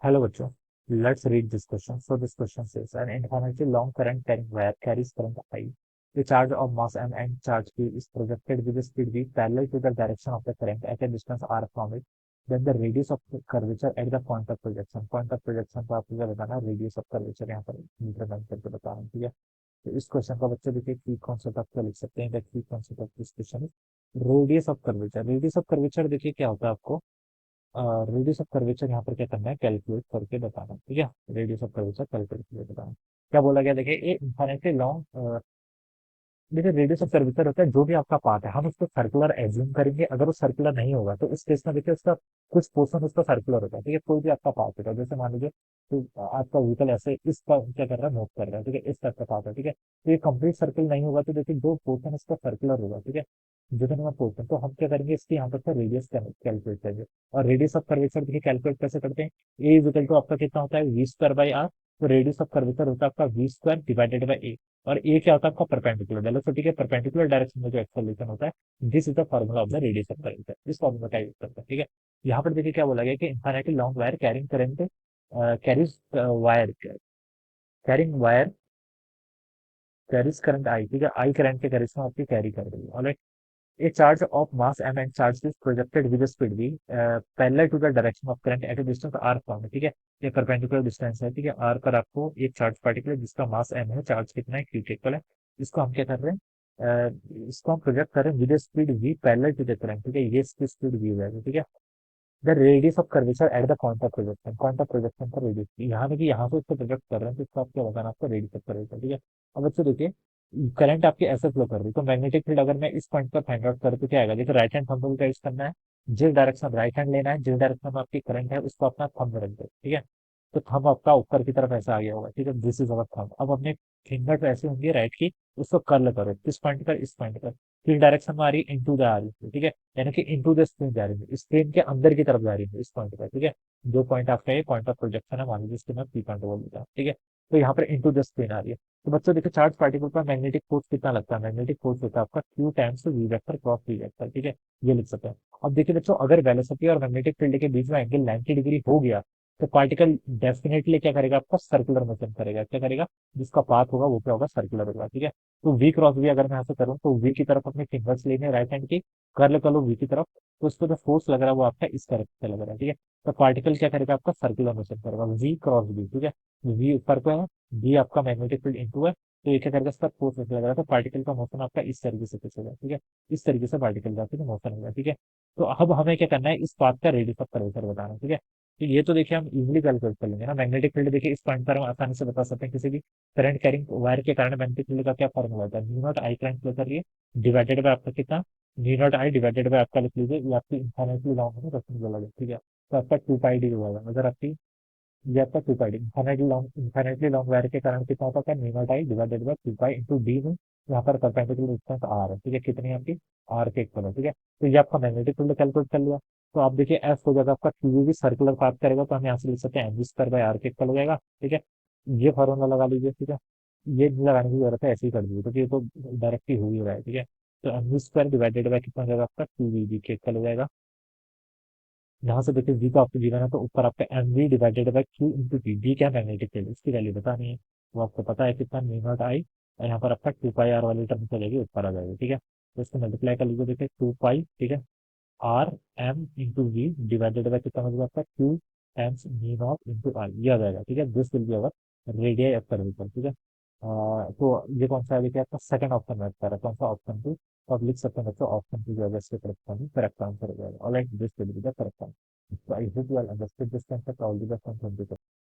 Hello, bachcho. Let's read this question. So this question says, an infinitely long current carrying wire carries current I. The charge of mass m and charge q is projected with a speed v parallel to the direction of the current at a distance r from it. Then the radius of the curvature at the point of projection. Point of projection को आपको क्या बताना है? Radius of curvature यहाँ पर metre में करके बताना है, ठीक है? तो इस क्वेश्चन का बच्चे देखिए की कॉन्सेप्ट आप क्या लिख सकते हैं? की concept of this question is radius of curvature. Radius of curvature देखिए क्या होता है आपको, रेडियस ऑफ कर्वेचर यहाँ पर क्या करना है? कैलकुलेट करके बताना, ठीक है? रेडियस ऑफ कर्वेचर कैलकुलेट करके बताना। क्या बोला गया देखिए, ये इन्फाइनेटली लॉन्ग, देखिए रेडियस ऑफ कर्वेचर होता है जो भी आपका पाथ है, हम उसको सर्कुलर एज्यूम करेंगे। अगर वो सर्कुलर नहीं होगा तो इस केस में देखिए उसका कुछ पोर्शन उसका सर्कुलर होता है, ठीक है? कोई भी आपका पाथ होगा, जैसे मान लीजिए तो आपका व्हीकल ऐसे इसका क्या कर रहा है? मूव कर रहा है, ठीक है? इस टाइप का पाथ है, ठीक है? तो ये कंप्लीट सर्कल नहीं होगा तो देखिए दो पोर्शन इसका सर्कुलर होगा, ठीक है? जो नंबर पोर्शन, तो हम क्या करेंगे? इसकी यहाँ पर रेडियस कैलकुलेट करेंगे। और रेडियस ऑफ कर्वेचर देखिए कैलकुलेट कैसे करते हैं? ए इज इक्वल टू आपका कितना होता है? V square by R. तो रेडियस ऑफ कर्वेचर होता है आपका V square divided by A. और ए क्या होता है आपका? परपेंडिकुलर वेलोसिटी के परपेंडिकुलर डायरेक्शन में जो एक्सेलरेशन होता है, this is the formula of the radius of curvature. इस फार्मूला का यूज करते हैं, ठीक है? यहाँ पर देखिए क्या बोला गया कि infinitely long wire carrying current, carries wire carrying wire carries current I, ठीक है? आई करंट के करिश्मा आपकी कैरी कर रही है, alright? A charge of mass m and charge is projected with a speed v parallel to the direction of current at a distance r from it, ठीक है? ये परपेंडिकुलर डिस्टेंस है, ठीक है? r पर आपको एक चार्ज पार्टिकल है जिसका मास m है, चार्ज कितना है? q इक्वल है। इसको हम क्या कर रहे हैं? इसको हम प्रोजेक्ट कर रहे हैं with speed v parallel to the current, ठीक है? ये इसकी स्पीड v है, ठीक है? The radius of curvature at the point of projection. Point of projection का रेडियस यहाँ में कि यहाँ से इसको प्रोजेक्ट कर रहे हैं तो इसका आपको बताना आपको रेडियस ऑफ कर्वेचर, ठीक है? अब बच्चों देखिए, करंट आपकी ऐसे फ्लो कर रही है तो मैग्नेटिक फील्ड अगर मैं इस पॉइंट पर फाइंड आउट करूँ तो क्या आएगा? देखिए राइट हैंड थंब का यूज करना है। जिस डायरेक्शन राइट हैंड लेना है, जिस डायरेक्शन में आपकी करंट है उसको अपना थंब में रख दो, ठीक है? तो थंब आपका ऊपर की तरफ ऐसा आ गया होगा, ठीक है? This is our thumb. अब अपने फिंगर ऐसे होंगे राइट की, उसको कर्ल करो किस पॉइंट पर? इस पॉइंट पर। किस डायरेक्शन में आ रही है? इनटू द आ रही है, ठीक है? यानी कि इनटू द स्क्रीन जा रही है, स्क्रीन के अंदर की तरफ जा रही है इस पॉइंट पर, ठीक है? जो पॉइंट आपका ये पॉइंट ऑफ प्रोजेक्शन है, मान लीजिए इसको मैं पी पॉइंट बोल देता हूँ, ठीक है? तो यहाँ पर इनटू द स्क्रीन आ रही है। तो बच्चों देखिए चार्ज पार्टिकल पर मैग्नेटिक फोर्स कितना लगता है? मैग्नेटिक फोर्स होता है आपका Q times V vector cross V vector, ठीक है? ये लिख सकते हैं। अब देखिए बच्चों, अगर वेलोसिटी और मैग्नेटिक फील्ड के बीच में एंगल 90 डिग्री हो गया तो पार्टिकल डेफिनेटली क्या करेगा? आपका सर्कुलर मोशन करेगा। क्या करेगा? जिसका पाथ होगा वो क्या होगा? सर्कुलर होगा, ठीक है? तो वी क्रॉस वी अगर मैं यहाँ से करूँ तो वी की तरफ अपने फिंगर्स लेने राइट हैंड की, कर्ल कर लो वी की तरफ, तो उस पर जो फोर्स लग रहा है वो आपका इस तरफ से लग रहा है, ठीक है? तो पार्टिकल क्या करेगा? आपका सर्कुलर मोशन करेगा, वी क्रॉस वी, ठीक है? वी ऊपर को है, वी आपका मैग्नेटिक फील्ड इनटू है, तो ये क्या करेगा? इसका फोर्स लग रहा है तो पार्टिकल का मोशन आपका इस तरीके से कुछ होगा, ठीक है? इस तरीके से पार्टिकल का फिर मोशन होगा, ठीक है? तो अब हमें क्या करना है? इस पाथ का रेडियस ऑफ कर्वेचर बताना है, ठीक है? तो ये तो देखिए हम इजीली कैलकुलेट कर लेंगे ना। मैग्नेटिक फील्ड देखिए इस पॉइंट पर हम आसानी से बता सकते हैं, किसी भी करंट कैरिंग वायर के कारण मैग्नेटिक फील्ड का क्या फॉर्मूला होता है? New not I current flow कर रही है डिवाइडेड बाय आपका कितना? New not I divided by आपका लिख लीजिए, ये आपकी इन्फाइनेटली लॉन्ग है, रखने वाला है, ठीक है? तो आपका 2 पाई डी होगा अगर आपकी, ये आपका 2 पाई डी इन्फाइनेटली लॉन्ग वायर के कारण कितना होता है? New not I divided by 2 pi into D में यहाँ पर परपेंडिकुलर डिस्टेंस आर है, ठीक है? कितनी है आपकी? आर के इक्वल है, ठीक है? तो ये आपका मैग्नेटिक फील्ड कैलकुलेट कर लिया। तो आप देखिए एफ हो जाएगा आपका, क्यू भी सर्कुलर पाथ करेगा तो हम यहाँ से लिख सकते हैं एम स्क्वायर बाय आर के इक्वल हो जाएगा, ठीक है? ये फॉर्मूला लगा लीजिए, ठीक है? ये नहीं लगाने की जरूरत है, ऐसे ही कर दीजिए क्योंकि ये तो डायरेक्टली हो ही रहा है, ठीक है? तो एम स्क्वायर डिवाइडेड बाय कितना हो जाएगा आपका? 2 वी के इक्वल हो जाएगा। यहाँ से देखिए वी का आपको गिवन है तो ऊपर आपका M V divided by Q into T. V क्या? मैग्नेटिक फील्ड, इसकी वैल्यू बतानी है। वो आपको पता है कितना? न्यू नॉट आई, और यहाँ पर आपका 2 पाई आर वाली टर्म चलेगी, ऊपर आ जाएगी, ठीक है? तो इसको मल्टीप्लाई कर लीजिए, देखिए 2 पाई, ठीक है? R M into V divided by कितना मतलब आपका? Q times nu naught into I, ये आ जाएगा, ठीक है? This will be our radius of curvature, ठीक है? तो ये कौन सा है? देखिए आपका सेकंड ऑप्शन में आता है, कौन सा? Option two. तो आप लिख सकते हैं बच्चों ऑप्शन टू जो है इसके करेक्ट आंसर हो जाएगा। Alright, this will be the correct answer. So I hope you all understood this concept. All the best and thank you.